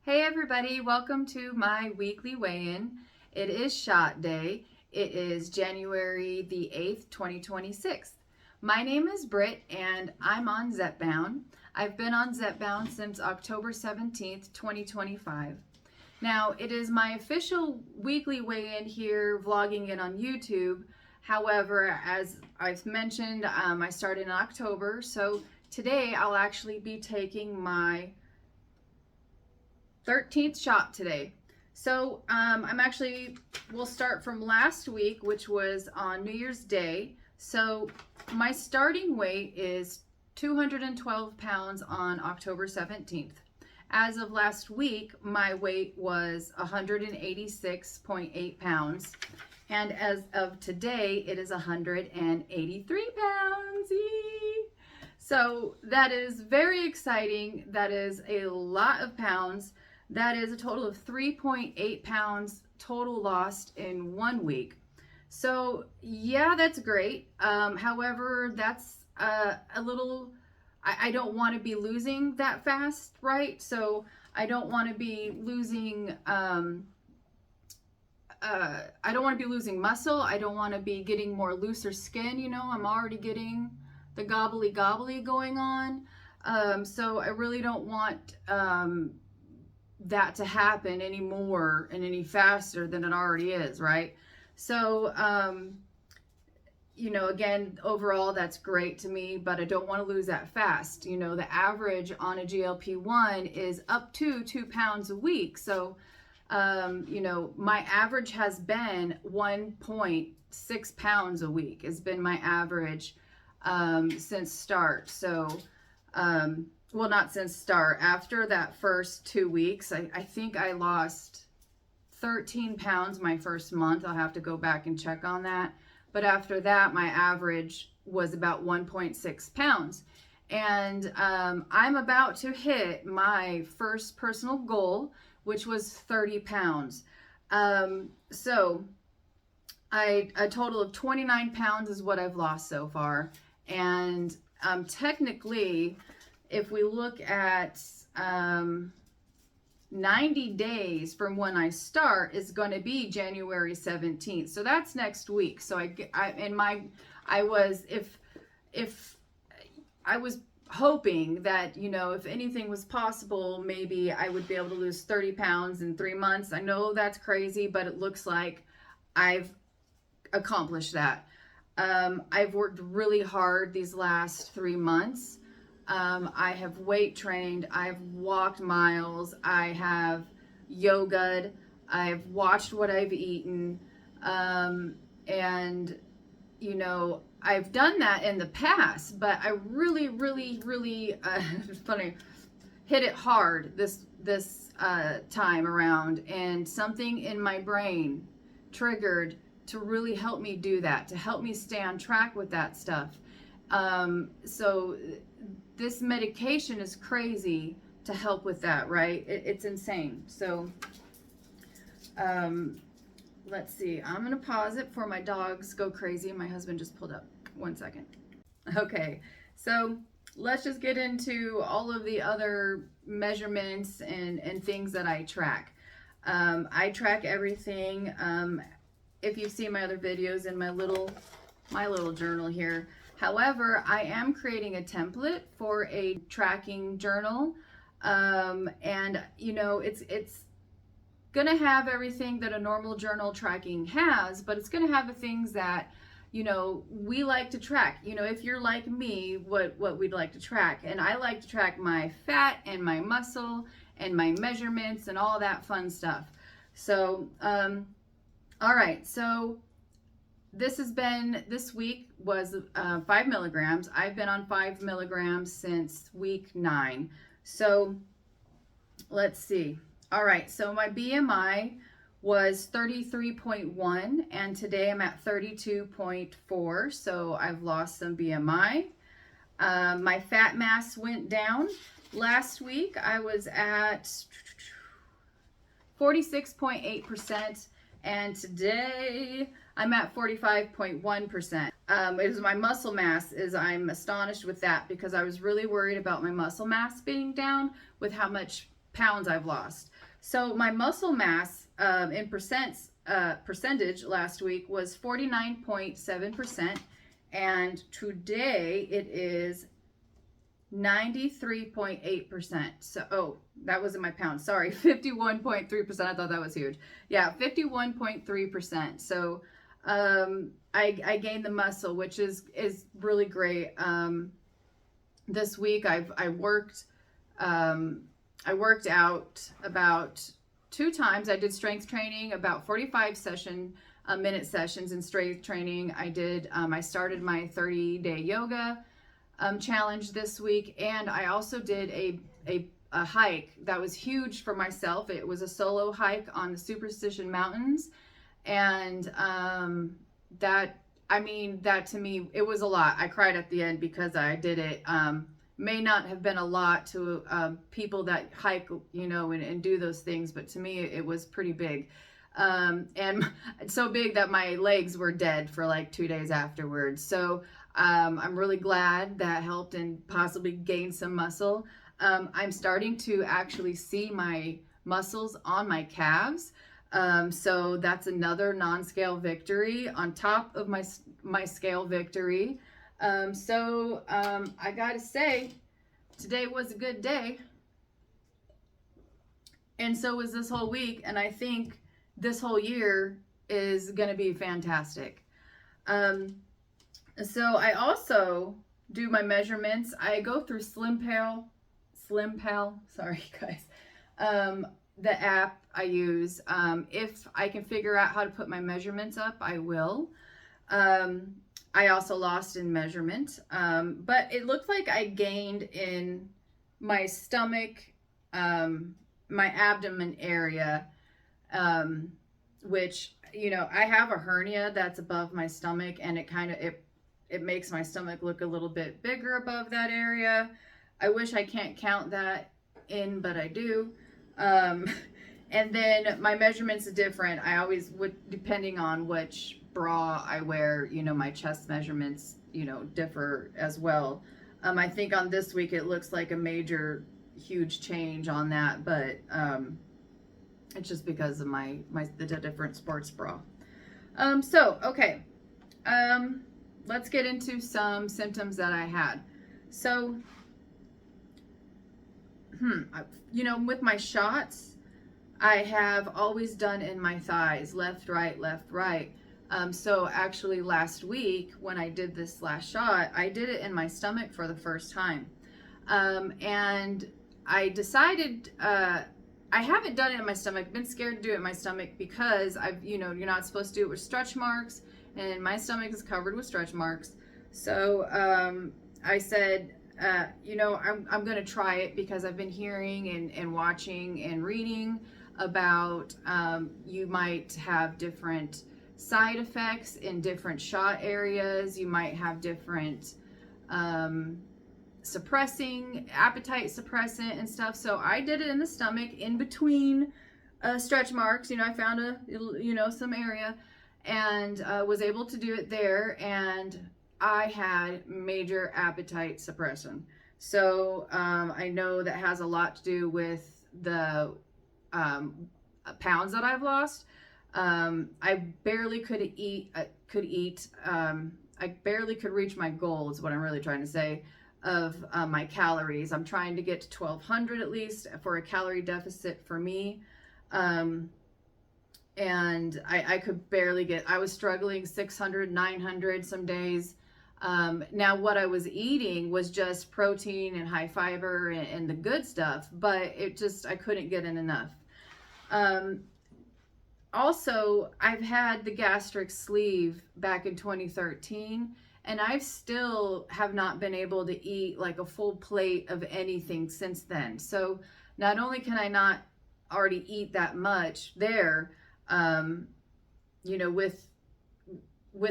Hey everybody, welcome to my weekly weigh-in. It is shot day. It is January the 8th, 2026. My name is Britt and I'm on Zepbound. I've been on Zepbound since October 17th, 2025. Now, it is my official weekly weigh-in here, vlogging it on YouTube. However, as I've mentioned, I started in October, so today I'll actually be taking my 13th shot today. So we'll start from last week, which was on New Year's Day. So my starting weight is 212 pounds on October 17th. As of last week, my weight was 186.8 pounds. And as of today, it is 183 pounds. Yee! So that is very exciting. That is a lot of pounds. That is a total of 3.8 pounds total lost in 1 week. So yeah, that's great. However, that's a little, I don't want to be losing that fast, right? So I don't want to be losing, I don't want to be losing muscle. I don't want to be getting more looser skin. You know, I'm already getting the gobbly going on. So I really don't want, that to happen any more and any faster than it already is, right? So, you know, again, overall, that's great to me, but I don't want to lose that fast. You know, the average on a GLP-1 is up to 2 pounds a week. So, you know, my average has been 1.6 pounds a week has been my average since start. So, well, not since start. After that first 2 weeks, I think I lost 13 pounds my first month. I'll have to go back and check on that. But after that, my average was about 1.6 pounds. And I'm about to hit my first personal goal, which was 30 pounds. So a total of 29 pounds is what I've lost so far. And technically, if we look at 90 days from when I start is going to be January 17th. So that's next week. So I was hoping that, you know, if anything was possible, maybe I would be able to lose 30 pounds in 3 months. I know that's crazy, but it looks like I've accomplished that. I've worked really hard these last 3 months. I have weight trained, I've walked miles, I have yogaed, I've watched what I've eaten, and, you know, I've done that in the past, but I really, it's funny, hit it hard this time around, and something in my brain triggered to really help me do that, to help me stay on track with that stuff. So this medication is crazy to help with that, right? It's insane. So, let's see. I'm going to pause it before my dogs go crazy. My husband just pulled up. 1 second. Okay. So let's just get into all of the other measurements and things that I track. I track everything. If you've seen my other videos in my little journal here. However, I am creating a template for a tracking journal, and you know, it's gonna have everything that a normal journal tracking has, but it's gonna have the things that, you know, we like to track. You know, if you're like me, what we'd like to track, and I like to track my fat and my muscle and my measurements and all that fun stuff. So, all right, so this week was 5 milligrams. I've been on 5 milligrams since week 9. So let's see. All right, so my BMI was 33.1 and today I'm at 32.4. So I've lost some BMI. My fat mass went down. Last week I was at 46.8%. And today I'm at 45.1%. It was my muscle mass. I'm astonished with that because I was really worried about my muscle mass being down with how much pounds I've lost. So my muscle mass in percentage last week was 49.7%, and today it is 93.8%. So, oh, that wasn't my pounds. Sorry, 51.3%. I thought that was huge. Yeah, 51.3%. So, I gained the muscle, which is really great. This week I worked out about 2 times. I did strength training, about 45 minute sessions in strength training. I started my 30-day yoga challenge this week, and I also did a hike that was huge for myself. It was a solo hike on the Superstition Mountains, and that to me, it was a lot. I cried at the end because I did it. May not have been a lot to people that hike, and do those things, but to me it was pretty big, and so big that my legs were dead for like 2 days afterwards. So I'm really glad that helped and possibly gain some muscle. I'm starting to actually see my muscles on my calves. So that's another non-scale victory on top of my scale victory. I gotta say, today was a good day, and so was this whole week, and I think this whole year is gonna be fantastic. So I also do my measurements. I go through SlimPal, sorry guys, the app I use. If I can figure out how to put my measurements up, I will. I also lost in measurement, but it looked like I gained in my stomach, my abdomen area, which, I have a hernia that's above my stomach, and it makes my stomach look a little bit bigger above that area. I wish I can't count that in, but I do. And then my measurements are different. I always would, depending on which bra I wear, my chest measurements, differ as well. I think on this week it looks like a major, huge change on that, but it's just because of the different sports bra. Okay. Let's get into some symptoms that I had. So, with my shots, I have always done in my thighs, left, right, left, right. So actually last week when I did this last shot, I did it in my stomach for the first time. And I decided, I haven't done it in my stomach, been scared to do it in my stomach because you're not supposed to do it with stretch marks, and my stomach is covered with stretch marks. So, I said, I'm going to try it because I've been hearing and watching and reading about you might have different side effects in different shot areas. You might have different appetite suppressant and stuff. So I did it in the stomach in between stretch marks. I found some area, and was able to do it there, and I had major appetite suppression. So I know that has a lot to do with the pounds that I've lost. I barely could eat. I barely could reach my goal, is what I'm really trying to say, of my calories. I'm trying to get to 1,200 at least for a calorie deficit for me. And I could barely I was struggling 600, 900 some days. Now what I was eating was just protein and high fiber and the good stuff, but I couldn't get in enough. Also, I've had the gastric sleeve back in 2013, and I still have not been able to eat like a full plate of anything since then. So not only can I not already eat that much there, with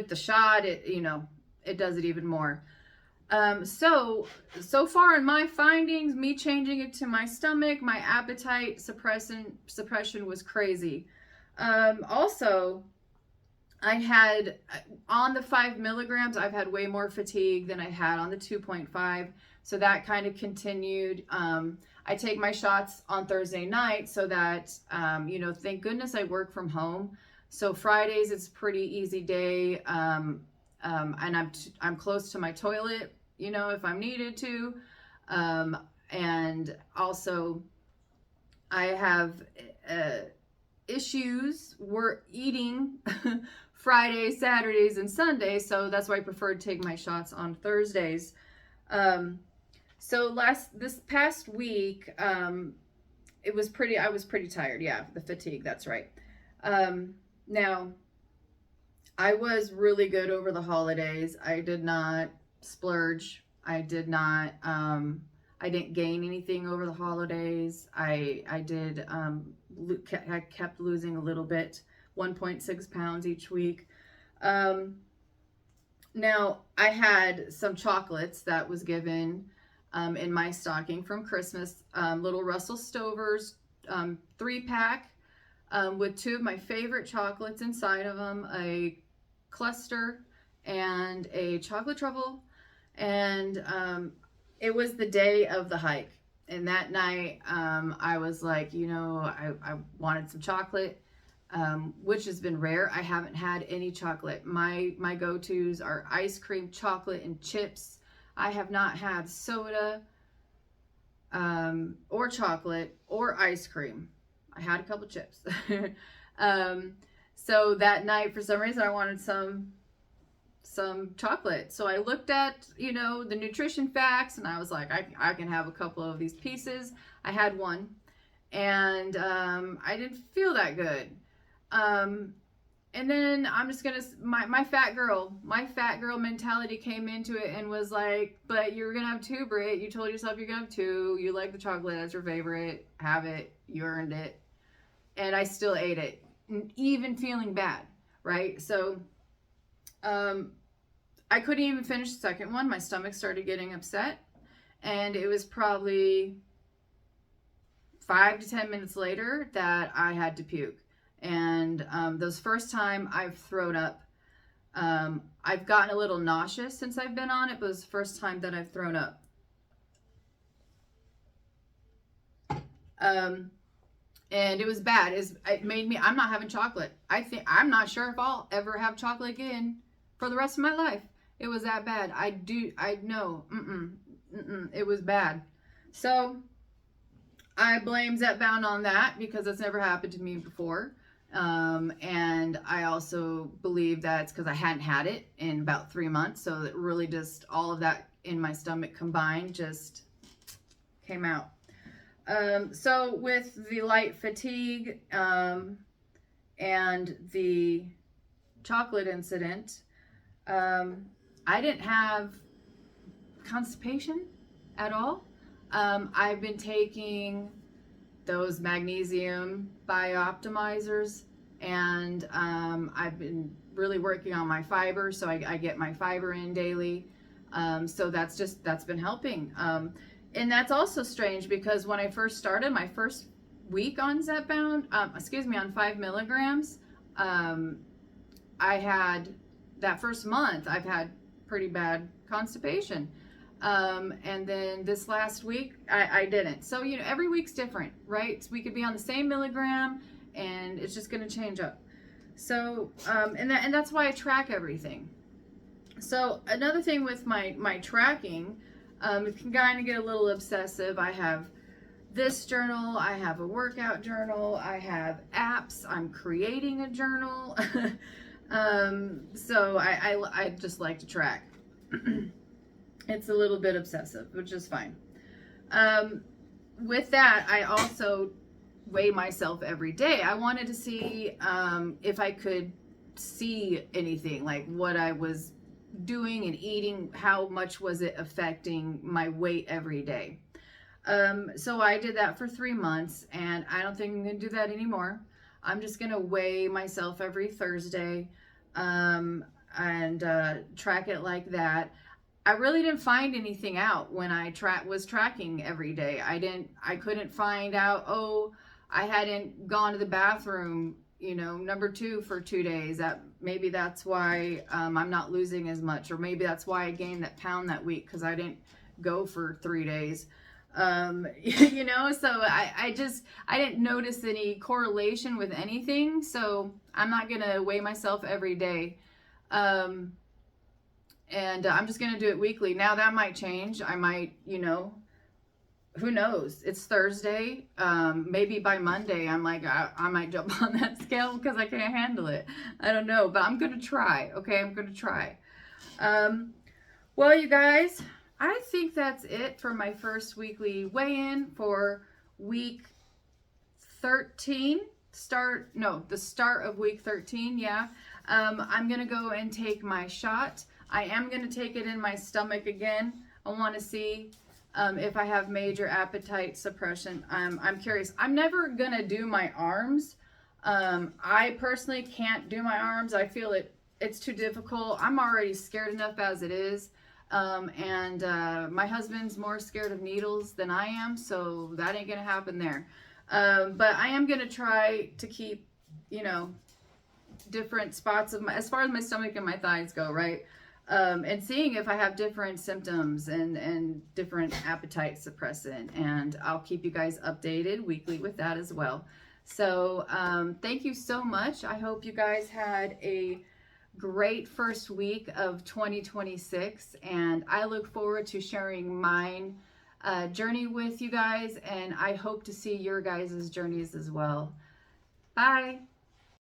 the shot, it does it even more. So far in my findings, me changing it to my stomach, my appetite suppression was crazy. Also, I had, on the 5 milligrams, I've had way more fatigue than I had on the 2.5. So that kind of continued. I take my shots on Thursday night so that, you know, thank goodness I work from home. So Fridays, it's a pretty easy day. And I'm close to my toilet, you know, if I'm needed to. And also I have issues. We're eating Fridays, Saturdays, and Sundays, so that's why I prefer to take my shots on Thursdays. So this past week, I was pretty tired. Yeah, the fatigue, that's right. Now, I was really good over the holidays. I did not splurge. I didn't gain anything over the holidays. I kept losing a little bit, 1.6 pounds each week. Now, I had some chocolates that was given in my stocking from Christmas, little Russell Stover's 3-pack with 2 of my favorite chocolates inside of them, a cluster and a chocolate truffle. And it was the day of the hike. And that night, I was like, you know, I wanted some chocolate, which has been rare. I haven't had any chocolate. My go-tos are ice cream, chocolate, and chips. I have not had soda or chocolate or ice cream. I had a couple chips. So that night, for some reason, I wanted some chocolate. So I looked at, you know, the nutrition facts, and I was like, I can have a couple of these pieces. I had one, and I didn't feel that good. And then I'm just gonna, my fat girl mentality came into it and was like, but you're gonna have 2, Britt. You told yourself you're gonna have 2. You like the chocolate, that's your favorite. Have it. You earned it. And I still ate it, even feeling bad, right? So I couldn't even finish the second one. My stomach started getting upset, and it was probably 5 to 10 minutes later that I had to puke. And those first time I've thrown up. I've gotten a little nauseous since I've been on it, but it was the first time that I've thrown up. And it was bad. It made me, I'm not having chocolate. I'm not sure if I'll ever have chocolate again for the rest of my life. It was that bad. I know. It was bad. So I blame Zepbound on that because it's never happened to me before. And I also believe that it's because I hadn't had it in about 3 months. So it really just, all of that in my stomach combined just came out. So with the light fatigue, and the chocolate incident, I didn't have constipation at all. I've been taking those magnesium biooptimizers, and I've been really working on my fiber, so I get my fiber in daily. So that's been helping. And that's also strange because when I first started my first week on Zepbound, on 5 milligrams, I had, that first month, I've had pretty bad constipation. And then this last week, I didn't. So, you know, every week's different, right? So we could be on the same milligram and it's just going to change up. So, and that's why I track everything. So another thing with my tracking, it can kind of get a little obsessive. I have this journal, I have a workout journal, I have apps, I'm creating a journal. So I just like to track. It's a little bit obsessive, which is fine. With that, I also weigh myself every day. I wanted to see if I could see anything, like what I was doing and eating, how much was it affecting my weight every day. So I did that for 3 months, and I don't think I'm going to do that anymore. I'm just going to weigh myself every Thursday, and track it like that. I really didn't find anything out when I was tracking every day. I couldn't find out, oh, I hadn't gone to the bathroom, you know, number 2 for 2 days. Maybe that's why I'm not losing as much, or maybe that's why I gained that pound that week, because I didn't go for 3 days. You know, so I didn't notice any correlation with anything. So I'm not going to weigh myself every day. Um, and I'm just going to do it weekly. Now that might change. I might, you know, who knows? It's Thursday. Maybe by Monday, I'm like, I might jump on that scale because I can't handle it. I don't know, but I'm going to try. Okay. I'm going to try. Um, well, you guys, I think that's it for my first weekly weigh-in for week 13. The start of week 13, yeah. I'm going to go and take my shot. I am going to take it in my stomach again. I want to see if I have major appetite suppression. I'm curious. I'm never going to do my arms. I personally can't do my arms. I feel it's too difficult. I'm already scared enough as it is. My husband's more scared of needles than I am, so that ain't gonna happen there. But I am gonna try to keep, you know, different spots of my, as far as my stomach and my thighs go, right? And seeing if I have different symptoms and different appetite suppressant, and I'll keep you guys updated weekly with that as well. So thank you so much. I hope you guys had a great first week of 2026, and I look forward to sharing mine journey with you guys, and I hope to see your guys' journeys as well. Bye.